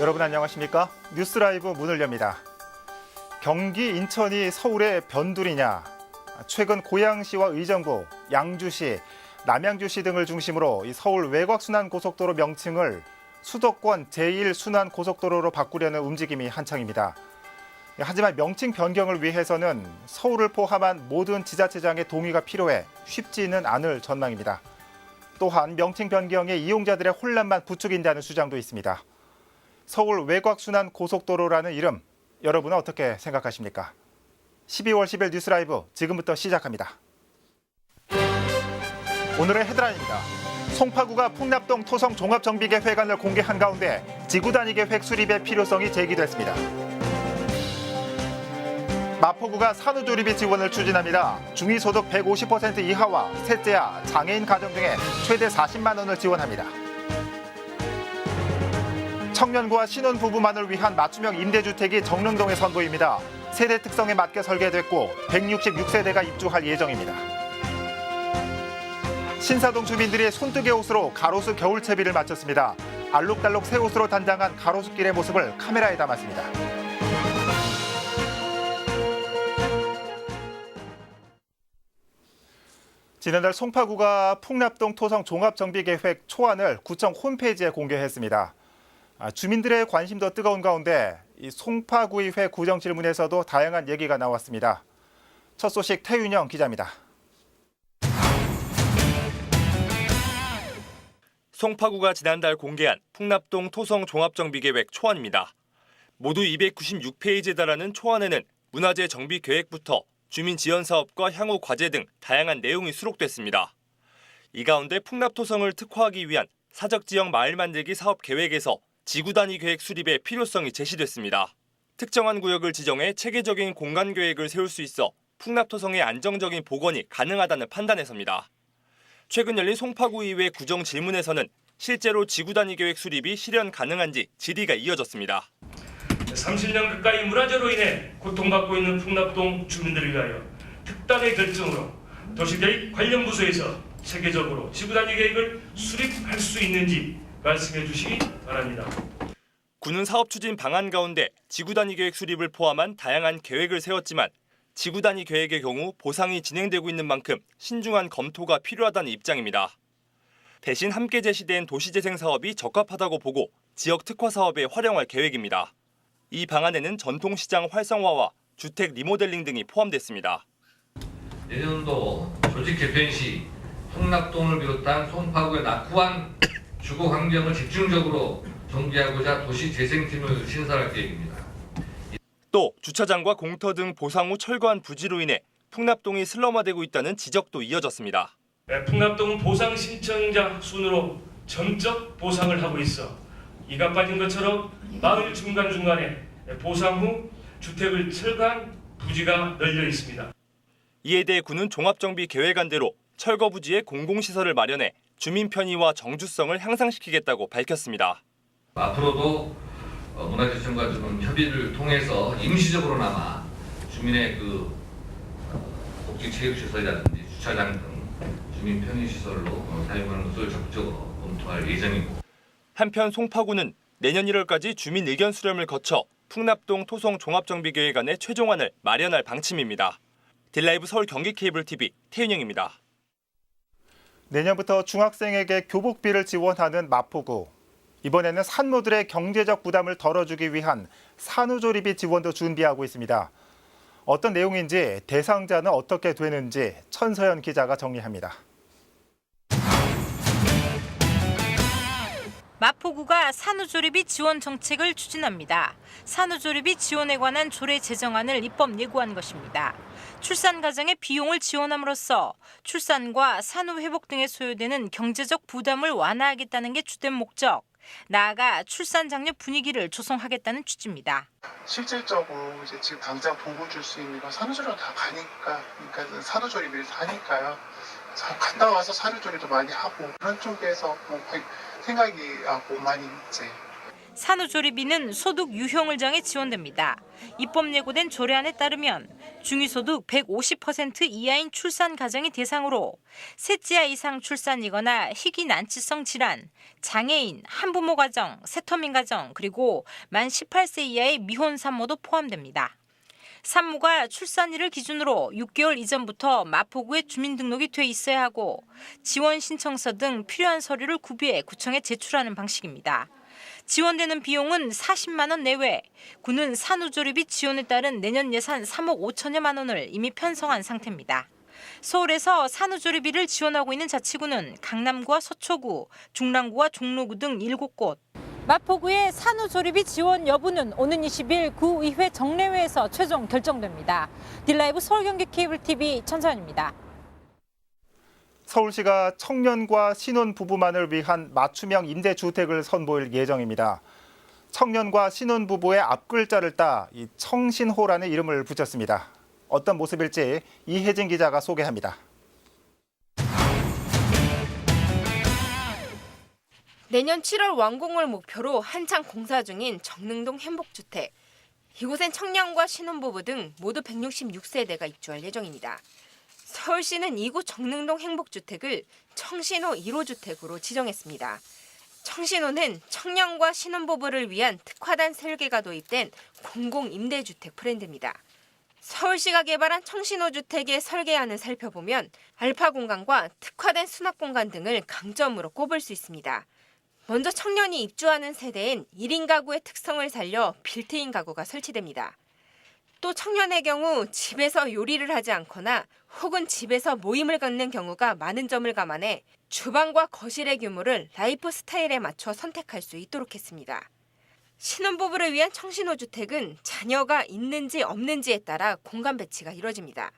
여러분 안녕하십니까? 뉴스라이브 문을 엽니다. 경기 인천이 서울의 변두리냐? 최근 고양시와 의정부, 양주시, 남양주시 등을 중심으로 이 서울 외곽순환고속도로 명칭을 수도권 제1순환고속도로로 바꾸려는 움직임이 한창입니다. 하지만 명칭 변경을 위해서는 서울을 포함한 모든 지자체장의 동의가 필요해 쉽지는 않을 전망입니다. 또한 명칭 변경에 이용자들의 혼란만 부추긴다는 주장도 있습니다. 서울 외곽순환고속도로라는 이름, 여러분은 어떻게 생각하십니까? 12월 10일 뉴스라이브 지금부터 시작합니다. 오늘의 헤드라인입니다. 송파구가 풍납동 토성 종합정비계획안을 공개한 가운데 지구단위 계획 수립의 필요성이 제기됐습니다. 마포구가 산후조리비 지원을 추진합니다. 중위소득 150% 이하와 셋째야, 장애인 가정 등에 최대 40만 원을 지원합니다. 청년과 신혼부부만을 위한 맞춤형 임대주택이 정릉동에 선보입니다. 세대 특성에 맞게 설계됐고 166세대가 입주할 예정입니다. 신사동 주민들이 손뜨개 옷으로 가로수 겨울채비를 마쳤습니다. 알록달록 새 옷으로 단장한 가로수길의 모습을 카메라에 담았습니다. 지난달 송파구가 풍납동 토성 종합정비계획 초안을 구청 홈페이지에 공개했습니다. 주민들의 관심도 뜨거운 가운데 이 송파구의회 구정 질문에서도 다양한 얘기가 나왔습니다. 첫 소식 태윤영 기자입니다. 송파구가 지난달 공개한 풍납동 토성 종합정비계획 초안입니다. 모두 296페이지에 달하는 초안에는 문화재 정비 계획부터 주민 지원 사업과 향후 과제 등 다양한 내용이 수록됐습니다. 이 가운데 풍납토성을 특화하기 위한 사적지역 마을 만들기 사업 계획에서 지구단위 계획 수립의 필요성이 제시됐습니다. 특정한 구역을 지정해 체계적인 공간 계획을 세울 수 있어 풍납토성의 안정적인 복원이 가능하다는 판단에서입니다. 최근 열린 송파구의회 구정 질문에서는 실제로 지구단위 계획 수립이 실현 가능한지 질의가 이어졌습니다. 30년 가까이 문화재로 인해 고통받고 있는 풍납동 주민들을 위하여 특단의 결정으로 도시계획 관련 부서에서 체계적으로 지구단위 계획을 수립할 수 있는지 말씀해 주시기 바랍니다. 구는 사업 추진 방안 가운데 지구단위 계획 수립을 포함한 다양한 계획을 세웠지만 지구단위 계획의 경우 보상이 진행되고 있는 만큼 신중한 검토가 필요하다는 입장입니다. 대신 함께 제시된 도시재생 사업이 적합하다고 보고 지역 특화 사업에 활용할 계획입니다. 이 방안에는 전통시장 활성화와 주택 리모델링 등이 포함됐습니다. 내년도 조직 개편 시 풍납동을 비롯한 송파구의 낙후한 주거 환경을 집중적으로 정비하고자 도시재생팀을 신설할 계획입니다. 또 주차장과 공터 등 보상 후 철거한 부지로 인해 풍납동이 슬럼화되고 있다는 지적도 이어졌습니다. 풍납동 보상 신청자 순으로 점적 보상을 하고 있어 이가 빠진 것처럼 마을 중간중간에 보상 후 주택을 철거한 부지가 널려 있습니다. 이에 대해 구는 종합정비 계획안대로 철거 부지에 공공시설을 마련해 주민 편의와 정주성을 향상시키겠다고 밝혔습니다. 앞으로도 문화재청과 좀 협의를 통해서 임시적으로나마 주민의 복지체육시설이라든지 주차장 등 주민 편의시설로 사용하는 것을 적극적으로 검토할 예정이고. 한편 송파구는 내년 1월까지 주민 의견 수렴을 거쳐 풍납동 토성 종합정비계획안의 최종안을 마련할 방침입니다. 딜라이브 서울 경기 케이블 TV 태윤영입니다. 내년부터 중학생에게 교복비를 지원하는 마포구. 이번에는 산모들의 경제적 부담을 덜어주기 위한 산후조리비 지원도 준비하고 있습니다. 어떤 내용인지 대상자는 어떻게 되는지 천서연 기자가 정리합니다. 마포구가 산후조리비 지원 정책을 추진합니다. 산후조리비 지원에 관한 조례 제정안을 입법 예고한 것입니다. 출산 가정의 비용을 지원함으로써 출산과 산후 회복 등에 소요되는 경제적 부담을 완화하겠다는 게 주된 목적. 나아가 출산 장려 분위기를 조성하겠다는 취지입니다. 실질적으로 이제 지금 당장 돈을 줄 수 있는 건 산후조리로 다 가니까, 그러니까 산후조리비를 하니까요. 갔다 와서 산후조리도 많이 하고 그런 쪽에서 생각이 하고 많이 있지. 산후조리비는 소득 유형을 정해 지원됩니다. 입법 예고된 조례안에 따르면 중위소득 150% 이하인 출산 가정이 대상으로 셋째 이상 출산이거나 희귀 난치성 질환, 장애인, 한부모 가정, 세터민 가정, 그리고 만 18세 이하의 미혼 산모도 포함됩니다. 산모가 출산일을 기준으로 6개월 이전부터 마포구에 주민등록이 돼 있어야 하고 지원 신청서 등 필요한 서류를 구비해 구청에 제출하는 방식입니다. 지원되는 비용은 40만 원 내외, 구는 산후조리비 지원에 따른 내년 예산 3억 5천여만 원을 이미 편성한 상태입니다. 서울에서 산후조리비를 지원하고 있는 자치구는 강남구와 서초구, 중랑구와 종로구 등 7곳. 마포구의 산후조리비 지원 여부는 오는 20일 구의회 정례회에서 최종 결정됩니다. 딜라이브 서울경기 케이블TV 천사연입니다. 서울시가 청년과 신혼부부만을 위한 맞춤형 임대주택을 선보일 예정입니다. 청년과 신혼부부의 앞글자를 따 이 청신호라는 이름을 붙였습니다. 어떤 모습일지 이혜진 기자가 소개합니다. 내년 7월 완공을 목표로 한창 공사 중인 정릉동 행복주택. 이곳엔 청년과 신혼부부 등 모두 166세대가 입주할 예정입니다. 서울시는 이곳 정릉동 행복주택을 청신호 1호주택으로 지정했습니다. 청신호는 청년과 신혼부부를 위한 특화된 설계가 도입된 공공임대주택 브랜드입니다. 서울시가 개발한 청신호 주택의 설계안을 살펴보면 알파 공간과 특화된 수납 공간 등을 강점으로 꼽을 수 있습니다. 먼저 청년이 입주하는 세대엔 1인 가구의 특성을 살려 빌트인 가구가 설치됩니다. 또 청년의 경우 집에서 요리를 하지 않거나 혹은 집에서 모임을 갖는 경우가 많은 점을 감안해 주방과 거실의 규모를 라이프 스타일에 맞춰 선택할 수 있도록 했습니다. 신혼부부를 위한 청신호 주택은 자녀가 있는지 없는지에 따라 공간 배치가 이루어집니다.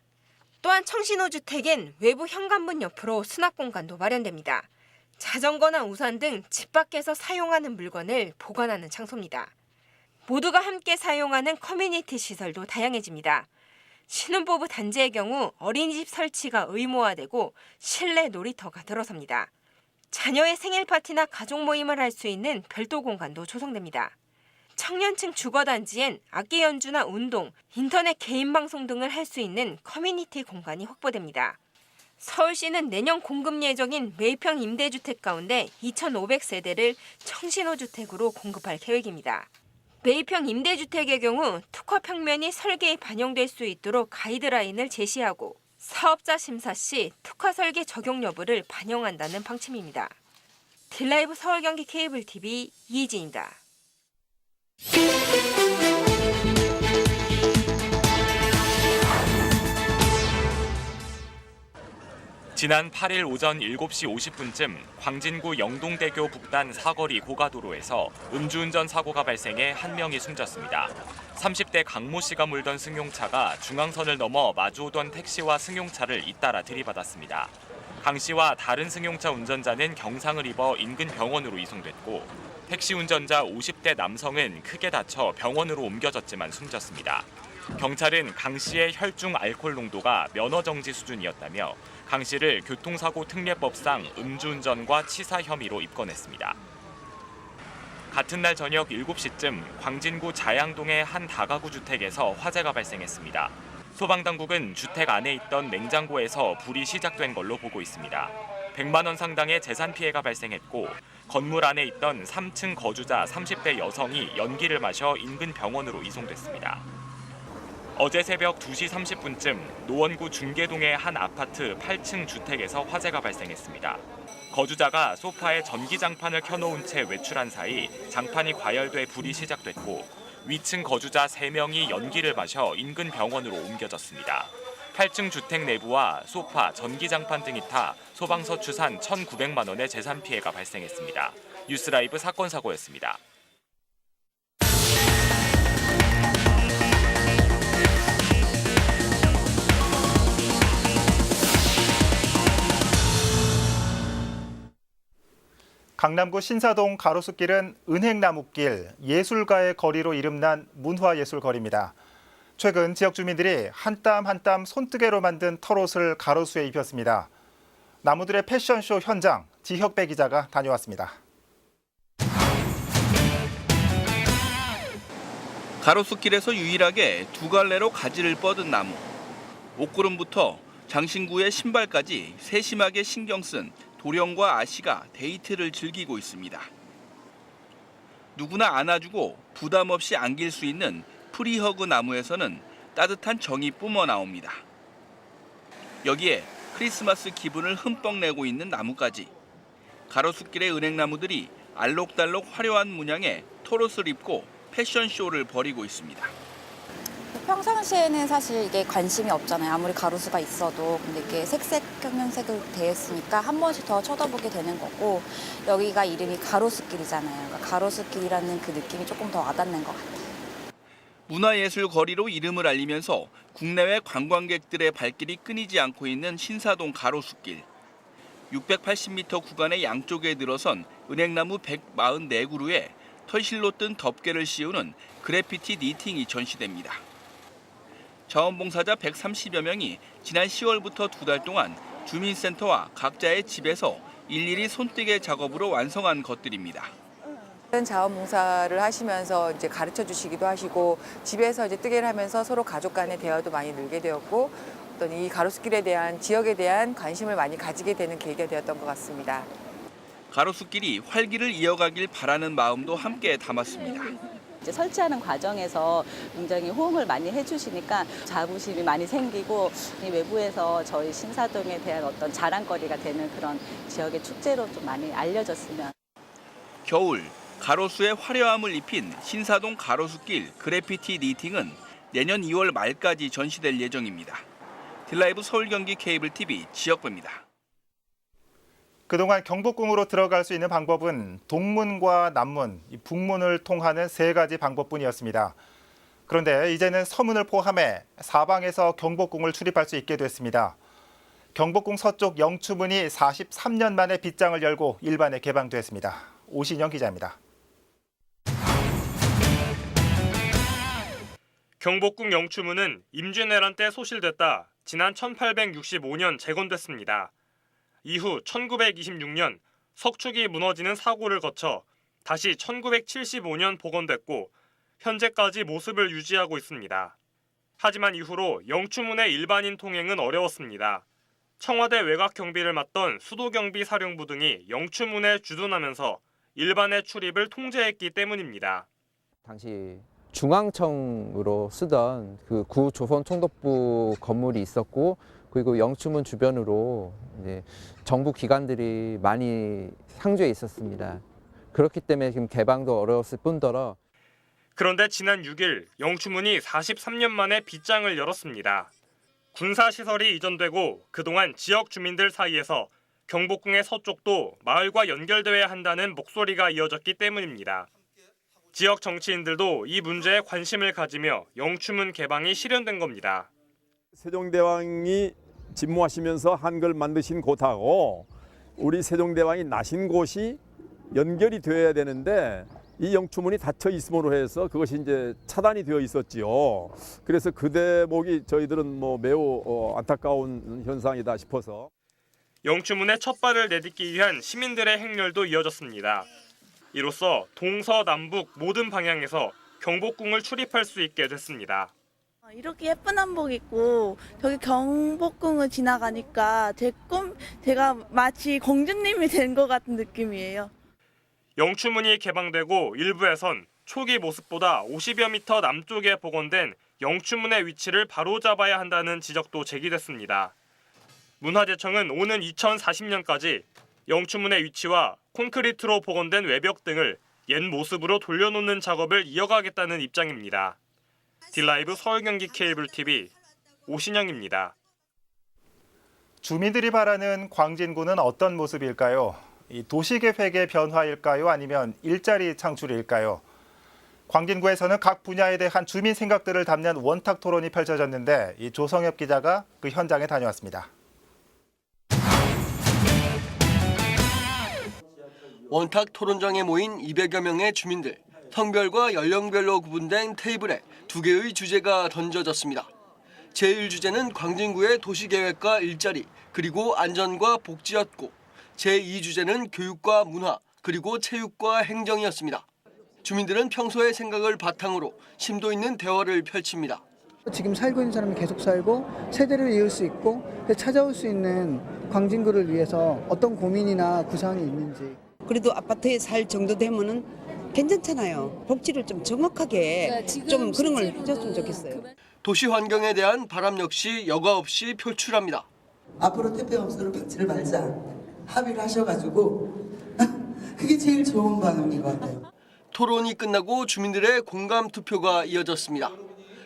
또한 청신호 주택엔 외부 현관문 옆으로 수납 공간도 마련됩니다. 자전거나 우산 등 집 밖에서 사용하는 물건을 보관하는 장소입니다. 모두가 함께 사용하는 커뮤니티 시설도 다양해집니다. 신혼부부 단지의 경우 어린이집 설치가 의무화되고 실내 놀이터가 들어섭니다. 자녀의 생일 파티나 가족 모임을 할 수 있는 별도 공간도 조성됩니다. 청년층 주거단지엔 악기 연주나 운동, 인터넷 개인 방송 등을 할 수 있는 커뮤니티 공간이 확보됩니다. 서울시는 내년 공급 예정인 매입형 임대주택 가운데 2,500세대를 청신호 주택으로 공급할 계획입니다. 매입형 임대주택의 경우 특화 평면이 설계에 반영될 수 있도록 가이드라인을 제시하고 사업자 심사 시 특화 설계 적용 여부를 반영한다는 방침입니다. 딜라이브 서울경기 케이블TV 이희진입니다. 지난 8일 오전 7시 50분쯤 광진구 영동대교 북단 사거리 고가도로에서 음주운전 사고가 발생해 한 명이 숨졌습니다. 30대 강모 씨가 몰던 승용차가 중앙선을 넘어 마주오던 택시와 승용차를 잇따라 들이받았습니다. 강 씨와 다른 승용차 운전자는 경상을 입어 인근 병원으로 이송됐고 택시 운전자 50대 남성은 크게 다쳐 병원으로 옮겨졌지만 숨졌습니다. 경찰은 강 씨의 혈중 알코올 농도가 면허 정지 수준이었다며 강 씨를 교통사고 특례법상 음주운전과 치사 혐의로 입건했습니다. 같은 날 저녁 7시쯤 광진구 자양동의 한 다가구 주택에서 화재가 발생했습니다. 소방당국은 주택 안에 있던 냉장고에서 불이 시작된 걸로 보고 있습니다. 100만 원 상당의 재산 피해가 발생했고 건물 안에 있던 3층 거주자 30대 여성이 연기를 마셔 인근 병원으로 이송됐습니다. 어제 새벽 2시 30분쯤 노원구 중계동의 한 아파트 8층 주택에서 화재가 발생했습니다. 거주자가 소파에 전기장판을 켜놓은 채 외출한 사이 장판이 과열돼 불이 시작됐고 위층 거주자 3명이 연기를 마셔 인근 병원으로 옮겨졌습니다. 8층 주택 내부와 소파, 전기장판 등이 타 소방서 추산 1,900만 원의 재산 피해가 발생했습니다. 뉴스라이브 사건 사고였습니다. 강남구 신사동 가로수길은 은행나무길, 예술가의 거리로 이름난 문화예술거리입니다. 최근 지역 주민들이 한 땀 한 땀 손뜨개로 만든 털옷을 가로수에 입혔습니다. 나무들의 패션쇼 현장, 지혁배 기자가 다녀왔습니다. 가로수길에서 유일하게 두 갈래로 가지를 뻗은 나무. 옷구름부터 장신구의 신발까지 세심하게 신경 쓴 도령과 아씨가 데이트를 즐기고 있습니다. 누구나 안아주고 부담 없이 안길 수 있는 프리허그 나무에서는 따뜻한 정이 뿜어 나옵니다. 여기에 크리스마스 기분을 흠뻑 내고 있는 나무까지. 가로수길의 은행나무들이 알록달록 화려한 문양에 토롯을 입고 패션쇼를 벌이고 있습니다. 평상시에는 사실 이게 관심이 없잖아요. 아무리 가로수가 있어도. 근데 이게 색색형형색으로 되어 있으니까 한 번씩 더 쳐다보게 되는 거고, 여기가 이름이 가로수길이잖아요. 그러니까 가로수길이라는 그 느낌이 조금 더 와닿는 것 같아요. 문화예술 거리로 이름을 알리면서 국내외 관광객들의 발길이 끊이지 않고 있는 신사동 가로수길. 680m 구간의 양쪽에 늘어선 은행나무 144그루에 털실로 뜬 덮개를 씌우는 그래피티 니팅이 전시됩니다. 자원봉사자 130여 명이 지난 10월부터 2달 동안 주민센터와 각자의 집에서 일일이 손뜨개 작업으로 완성한 것들입니다. 자원봉사를 하시면서 이제 가르쳐 주시기도 하시고 집에서 이제 뜨개를 하면서 서로 가족 간의 대화도 많이 늘게 되었고 어떤 이 가로수길에 대한 지역에 대한 관심을 많이 가지게 되는 계기가 되었던 것 같습니다. 가로수길이 활기를 이어가길 바라는 마음도 함께 담았습니다. 이제 설치하는 과정에서 굉장히 호응을 많이 해주시니까 자부심이 많이 생기고 이 외부에서 저희 신사동에 대한 어떤 자랑거리가 되는 그런 지역의 축제로 좀 많이 알려졌으면. 겨울 가로수에 화려함을 입힌 신사동 가로수길 그래피티 니팅은 내년 2월 말까지 전시될 예정입니다. 딜라이브 서울 경기 케이블 TV 지역부입니다. 그동안 경복궁으로 들어갈 수 있는 방법은 동문과 남문, 북문을 통하는 3가지 방법뿐이었습니다. 그런데 이제는 서문을 포함해 사방에서 경복궁을 출입할 수 있게 됐습니다. 경복궁 서쪽 영추문이 43년 만에 빗장을 열고 일반에 개방됐습니다. 오신영 기자입니다. 경복궁 영추문은 임진왜란 때 소실됐다 지난 1865년 재건됐습니다. 이후 1926년 석축이 무너지는 사고를 거쳐 다시 1975년 복원됐고 현재까지 모습을 유지하고 있습니다. 하지만 이후로 영추문의 일반인 통행은 어려웠습니다. 청와대 외곽 경비를 맡던 수도경비 사령부 등이 영추문에 주둔하면서 일반의 출입을 통제했기 때문입니다. 당시 중앙청으로 쓰던 그 구조선총독부 건물이 있었고, 그리고 영추문 주변으로 이제 정부 기관들이 많이 상주해 있었습니다. 그렇기 때문에 지금 개방도 어려웠을 뿐더러. 그런데 지난 6일 영추문이 43년 만에 빗장을 열었습니다. 군사시설이 이전되고 그동안 지역 주민들 사이에서 경복궁의 서쪽도 마을과 연결되어야 한다는 목소리가 이어졌기 때문입니다. 지역 정치인들도 이 문제에 관심을 가지며 영추문 개방이 실현된 겁니다. 세종대왕이 집무하시면서 한글 만드신 곳하고 우리 세종대왕이 나신 곳이 연결이 되어야 되는데 이 영추문이 닫혀 있음으로 해서 그것이 이제 차단이 되어 있었지요. 그래서 그 대목이 저희들은 매우 안타까운 현상이다 싶어서. 영추문의 첫 발을 내딛기 위한 시민들의 행렬도 이어졌습니다. 이로써 동서남북 모든 방향에서 경복궁을 출입할 수 있게 됐습니다. 이렇게 예쁜 한복 입고 저기 경복궁을 지나가니까 제가 마치 공주님이 된 것 같은 느낌이에요. 영추문이 개방되고 일부에선 초기 모습보다 50여 미터 남쪽에 복원된 영추문의 위치를 바로잡아야 한다는 지적도 제기됐습니다. 문화재청은 오는 2040년까지 영추문의 위치와 콘크리트로 복원된 외벽 등을 옛 모습으로 돌려놓는 작업을 이어가겠다는 입장입니다. 딜라이브 서울 경기 케이블 TV 오신영입니다. 주민들이 바라는 광진구는 어떤 모습일까요? 도시계획의 변화일까요? 아니면 일자리 창출일까요? 광진구에서는 각 분야에 대한 주민 생각들을 담는 원탁 토론이 펼쳐졌는데 조성엽 기자가 그 현장에 다녀왔습니다. 원탁 토론장에 모인 200여 명의 주민들. 성별과 연령별로 구분된 테이블에 2개의 주제가 던져졌습니다. 제1주제는 광진구의 도시계획과 일자리, 그리고 안전과 복지였고 제2주제는 교육과 문화, 그리고 체육과 행정이었습니다. 주민들은 평소의 생각을 바탕으로 심도 있는 대화를 펼칩니다. 지금 살고 있는 사람이 계속 살고 세대를 이을 수 있고 찾아올 수 있는 광진구를 위해서 어떤 고민이나 구상이 있는지. 그래도 아파트에 살 정도 되면은 괜찮잖아요. 복지를 좀 정확하게 좀 그런 걸 해줬으면 좋겠어요. 도시 환경에 대한 바람 역시 여과 없이 표출합니다. 앞으로 태평업소를 박지를 말자 합의를 하셔가지고 그게 제일 좋은 방향인 것 같아요. 토론이 끝나고 주민들의 공감 투표가 이어졌습니다.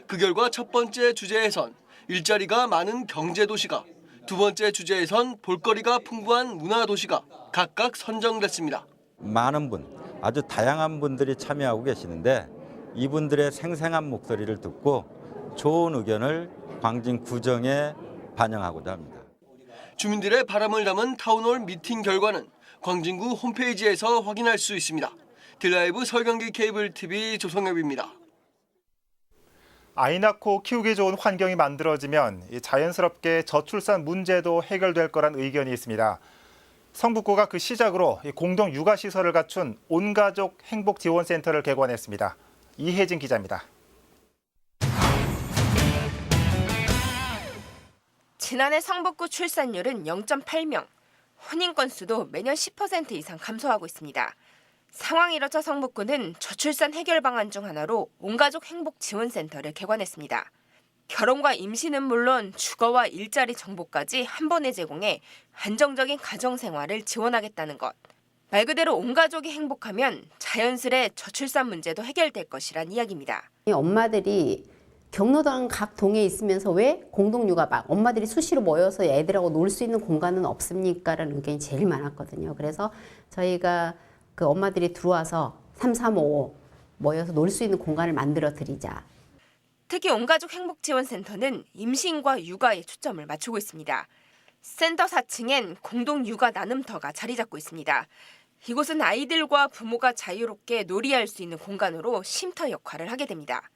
그 결과 첫 번째 주제에선 일자리가 많은 경제도시가, 두 번째 주제에선 볼거리가 풍부한 문화도시가 각각 선정됐습니다. 많은 분, 아주 다양한 분들이 참여하고 계시는데 이분들의 생생한 목소리를 듣고 좋은 의견을 광진 구정에 반영하고자 합니다. 주민들의 바람을 담은 타운홀 미팅 결과는 광진구 홈페이지에서 확인할 수 있습니다. 딜라이브 서울경기 케이블 TV 조성엽입니다. 아이 낳고 키우기 좋은 환경이 만들어지면 자연스럽게 저출산 문제도 해결될 거란 의견이 있습니다. 성북구가 그 시작으로 공동 육아시설을 갖춘 온가족 행복지원센터를 개관했습니다. 이혜진 기자입니다. 지난해 성북구 출산율은 0.8명, 혼인 건수도 매년 10% 이상 감소하고 있습니다. 상황이 이렇자 성북구는 저출산 해결 방안 중 하나로 온가족 행복지원센터를 개관했습니다. 결혼과 임신은 물론 주거와 일자리 정보까지 한 번에 제공해 안정적인 가정생활을 지원하겠다는 것. 말 그대로 온 가족이 행복하면 자연스레 저출산 문제도 해결될 것이란 이야기입니다. 엄마들이 경로당 각 동에 있으면서 왜 공동육아 엄마들이 수시로 모여서 애들하고 놀 수 있는 공간은 없습니까? 라는 의견이 제일 많았거든요. 그래서 저희가 그 엄마들이 들어와서 335 모여서 놀 수 있는 공간을 만들어 드리자. 특히 온가족 행복지원센터는 임신과 육아에 초점을 맞추고 있습니다. 센터 4층엔 공동육아 나눔터가 자리 잡고 있습니다. 이곳은 아이들과 부모가 자유롭게 놀이할 수 있는 공간으로 쉼터 역할을 하게 됩니다.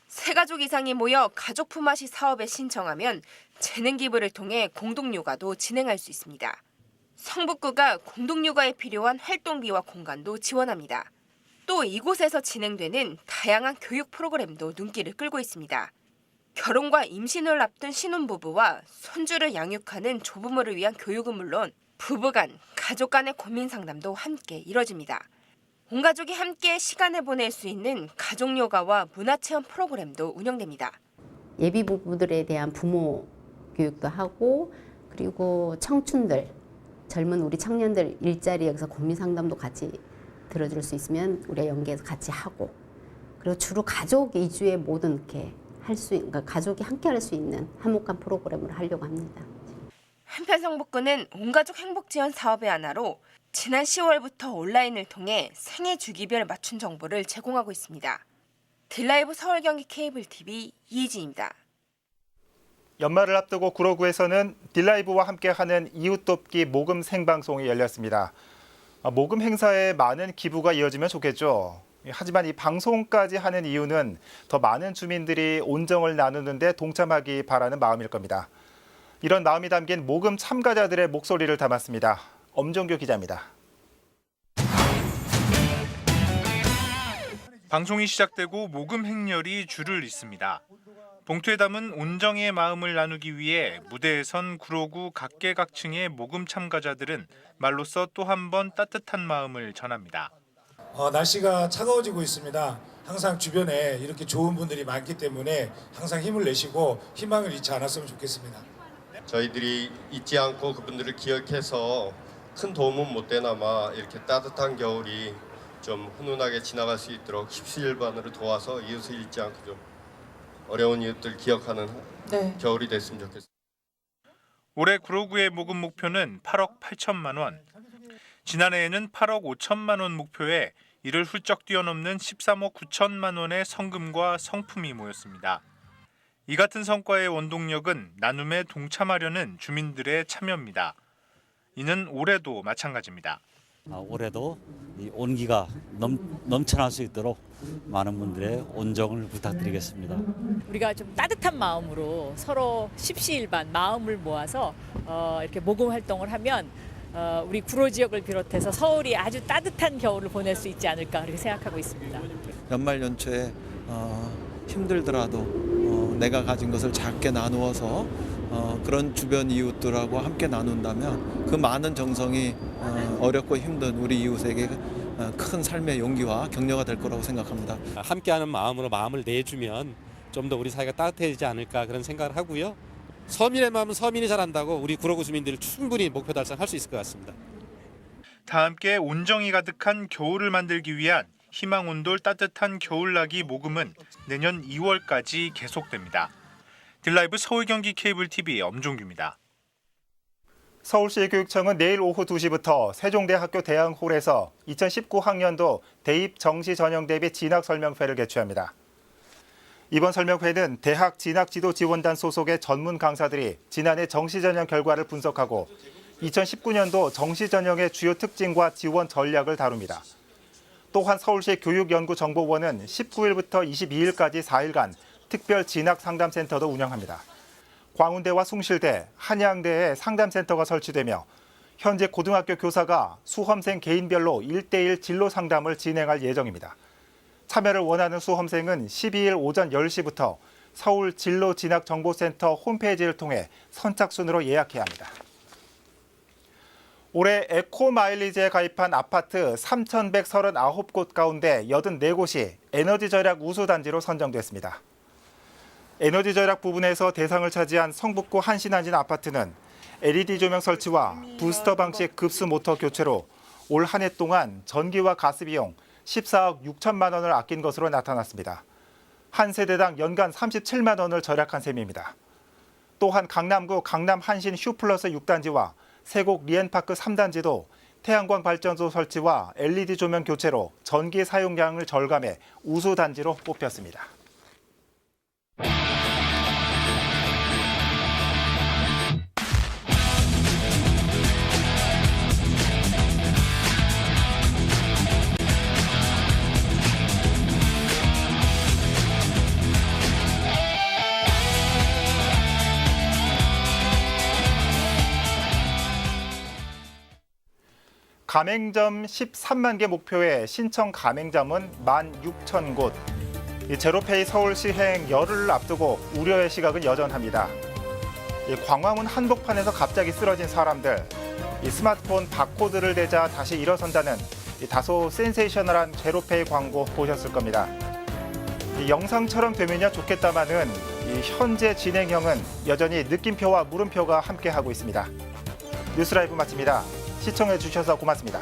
3가족 이상이 모여 가족 품앗이 사업에 신청하면 재능 기부를 통해 공동육아도 진행할 수 있습니다. 성북구가 공동육아에 필요한 활동비와 공간도 지원합니다. 또 이곳에서 진행되는 다양한 교육 프로그램도 눈길을 끌고 있습니다. 결혼과 임신을 앞둔 신혼부부와 손주를 양육하는 조부모를 위한 교육은 물론 부부간, 가족 간의 고민 상담도 함께 이뤄집니다. 온 가족이 함께 시간을 보낼 수 있는 가족요가와 문화체험 프로그램도 운영됩니다. 예비 부부들에 대한 부모 교육도 하고 그리고 청춘들, 젊은 우리 청년들 일자리 여기서 고민 상담도 같이 들어줄 수 있으면 우리가 연계해서 같이 하고 그리고 주로 가족 위주의 모든 이렇게 할 수 있는 그러니까 가족이 함께 할 수 있는 화목한 프로그램을 하려고 합니다. 한편 성북구는 온가족 행복지원 사업의 하나로 지난 10월부터 온라인을 통해 생애 주기별 맞춤 정보를 제공하고 있습니다. 딜라이브 서울경기 케이블 TV 이희진입니다. 연말을 앞두고 구로구에서는 딜라이브와 함께하는 이웃돕기 모금 생방송이 열렸습니다. 모금 행사에 많은 기부가 이어지면 좋겠죠. 하지만 이 방송까지 하는 이유는 더 많은 주민들이 온정을 나누는 데 동참하기 바라는 마음일 겁니다. 이런 마음이 담긴 모금 참가자들의 목소리를 담았습니다. 엄정규 기자입니다. 방송이 시작되고 모금 행렬이 줄을 잇습니다. 봉투에 담은 온정의 마음을 나누기 위해 무대에 선 구로구 각계각층의 모금 참가자들은 말로써 또 한 번 따뜻한 마음을 전합니다. 날씨가 차가워지고 있습니다. 항상 주변에 이렇게 좋은 분들이 많기 때문에 항상 힘을 내시고 희망을 잃지 않았으면 좋겠습니다. 저희들이 잊지 않고 그분들을 기억해서 큰 도움은 못 되나마 이렇게 따뜻한 겨울이 좀 훈훈하게 지나갈 수 있도록 십시일반으로 도와서 이웃을 잊지 않고 좀 어려운 이웃들 기억하는 겨울이 됐으면 좋겠습니다. 올해 구로구의 모금 목표는 8억 8천만 원. 지난해에는 8억 5천만 원 목표에 이를 훌쩍 뛰어넘는 13억 9천만 원의 성금과 성품이 모였습니다. 이 같은 성과의 원동력은 나눔에 동참하려는 주민들의 참여입니다. 이는 올해도 마찬가지입니다. 올해도 이 온기가 넘쳐날 수 있도록 많은 분들의 온정을 부탁드리겠습니다. 우리가 좀 따뜻한 마음으로 서로 십시일반 마음을 모아서 이렇게 모금 활동을 하면 우리 구로 지역을 비롯해서 서울이 아주 따뜻한 겨울을 보낼 수 있지 않을까 그렇게 생각하고 있습니다. 연말 연초에 힘들더라도 내가 가진 것을 작게 나누어서 그런 주변 이웃들하고 함께 나눈다면 그 많은 정성이 어렵고 힘든 우리 이웃에게 큰 삶의 용기와 격려가 될 거라고 생각합니다. 함께하는 마음으로 마음을 내주면 좀 더 우리 사회가 따뜻해지지 않을까 그런 생각을 하고요. 서민의 마음은 서민이 잘한다고 우리 구로구 주민들이 충분히 목표 달성할 수 있을 것 같습니다. 다 함께 온정이 가득한 겨울을 만들기 위한 희망온돌 따뜻한 겨울나기 모금은 내년 2월까지 계속됩니다. 딜라이브 서울 경기 케이블 TV 엄종규입니다. 서울시 교육청은 내일 오후 2시부터 세종대학교 대항홀에서 2019 학년도 대입 정시 전형 대비 진학 설명회를 개최합니다. 이번 설명회는 대학 진학지도지원단 소속의 전문 강사들이 지난해 정시 전형 결과를 분석하고 2019년도 정시 전형의 주요 특징과 지원 전략을 다룹니다. 또한 서울시 교육연구정보원은 19일부터 22일까지 4일간 특별 진학 상담센터도 운영합니다. 광운대와 숭실대, 한양대에 상담센터가 설치되며 현재 고등학교 교사가 수험생 개인별로 1:1 진로 상담을 진행할 예정입니다. 참여를 원하는 수험생은 12일 오전 10시부터 서울 진로진학정보센터 홈페이지를 통해 선착순으로 예약해야 합니다. 올해 에코마일리지에 가입한 아파트 3,139곳 가운데 84곳이 에너지 절약 우수단지로 선정됐습니다. 에너지 절약 부분에서 대상을 차지한 성북구 한신한진 아파트는 LED 조명 설치와 부스터 방식 급수 모터 교체로 올 한 해 동안 전기와 가스 비용 14억 6천만 원을 아낀 것으로 나타났습니다. 한 세대당 연간 37만 원을 절약한 셈입니다. 또한 강남구 강남 한신 휴플러스 6단지와 세곡 리엔파크 3단지도 태양광 발전소 설치와 LED 조명 교체로 전기 사용량을 절감해 우수단지로 뽑혔습니다. 가맹점 13만 개 목표의 신청 가맹점은 16,000곳. 제로페이 서울 시행 열흘을 앞두고 우려의 시각은 여전합니다. 광화문 한복판에서 갑자기 쓰러진 사람들, 스마트폰 바코드를 대자 다시 일어선다는 다소 센세이셔널한 제로페이 광고 보셨을 겁니다. 영상처럼 되면야 좋겠다마는 현재 진행형은 여전히 느낌표와 물음표가 함께하고 있습니다. 뉴스라이브 마칩니다. 시청해 주셔서 고맙습니다.